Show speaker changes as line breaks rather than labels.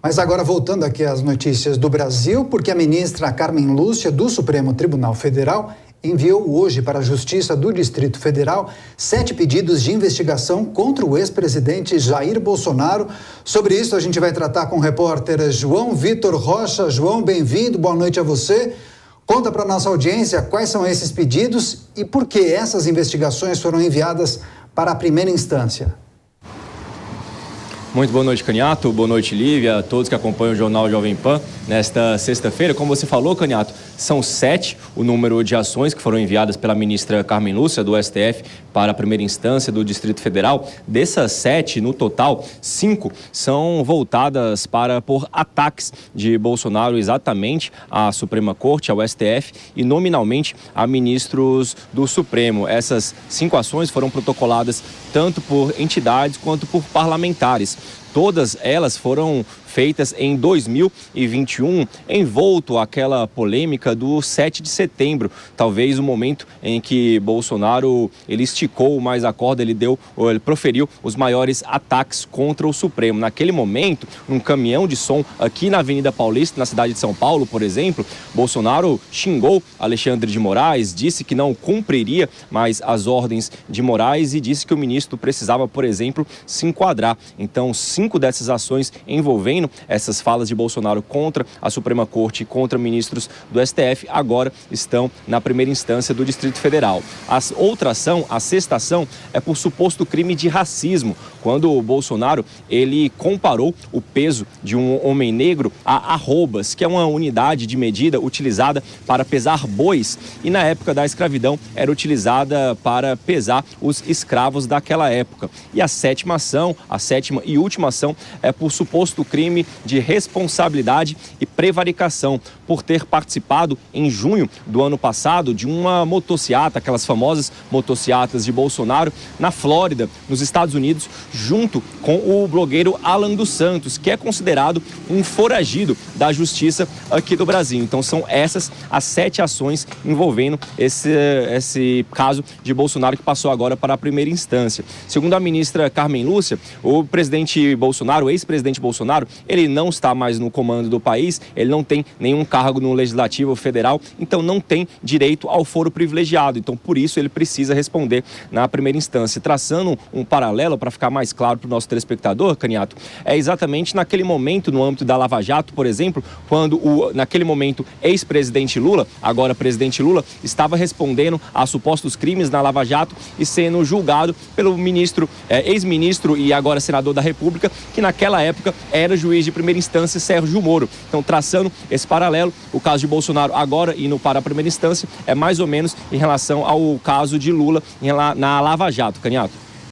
Mas agora voltando aqui às notícias do Brasil, porque a ministra Carmen Lúcia, do Supremo Tribunal Federal, enviou hoje para a Justiça do Distrito Federal 7 pedidos de investigação contra o ex-presidente Jair Bolsonaro. Sobre isso a gente vai tratar com o repórter João Vitor Rocha. João, bem-vindo, boa noite a você. Conta para a nossa audiência quais são esses pedidos e por que essas investigações foram enviadas para a primeira instância.
Muito boa noite, Caniato. Boa noite, Lívia, a todos que acompanham o Jornal Jovem Pan. Nesta sexta-feira, como você falou, Caniato, são 7 o número de ações que foram enviadas pela ministra Carmen Lúcia, do STF, para a primeira instância do Distrito Federal. Dessas 7, no total, 5 são voltadas por ataques de Bolsonaro exatamente à Suprema Corte, ao STF e nominalmente a ministros do Supremo. Essas 5 ações foram protocoladas tanto por entidades quanto por parlamentares. Todas elas foram feitas em 2021, envolto àquela polêmica do 7 de setembro. Talvez o momento em que Bolsonaro ele esticou mais a corda, ele proferiu os maiores ataques contra o Supremo. Naquele momento, num caminhão de som aqui na Avenida Paulista, na cidade de São Paulo, por exemplo, Bolsonaro xingou Alexandre de Moraes, disse que não cumpriria mais as ordens de Moraes e disse que o ministro precisava, por exemplo, se enquadrar. Então, 5 dessas ações envolvendo essas falas de Bolsonaro contra a Suprema Corte e contra ministros do STF agora estão na primeira instância do Distrito Federal. A outra ação, a sexta ação, é por suposto crime de racismo, quando o Bolsonaro ele comparou o peso de um homem negro a arrobas, que é uma unidade de medida utilizada para pesar bois e na época da escravidão era utilizada para pesar os escravos daquela época. E a sétima ação, a sétima e última ação é por suposto crime de responsabilidade e prevaricação, por ter participado em junho do ano passado de uma motociata, aquelas famosas motociatas de Bolsonaro, na Flórida, nos Estados Unidos, junto com o blogueiro Alan dos Santos, que é considerado um foragido da justiça aqui do Brasil. Então são essas as 7 ações envolvendo esse caso de Bolsonaro que passou agora para a primeira instância. Segundo a ministra Carmen Lúcia, o presidente Bolsonaro, o ex-presidente Bolsonaro, ele não está mais no comando do país, ele não tem nenhum cargo no Legislativo Federal, então não tem direito ao foro privilegiado. Então, por isso, ele precisa responder na primeira instância. Traçando um paralelo, para ficar mais claro para o nosso telespectador, Caniato, é exatamente naquele momento, no âmbito da Lava Jato, por exemplo, quando naquele momento, ex-presidente Lula, agora presidente Lula, estava respondendo a supostos crimes na Lava Jato e sendo julgado pelo ex-ministro e agora senador da República, que naquela época era juiz de primeira instância, Sérgio Moro. Então, traçando esse paralelo, o caso de Bolsonaro agora indo para a primeira instância é mais ou menos em relação ao caso de Lula na Lava Jato, Caniato.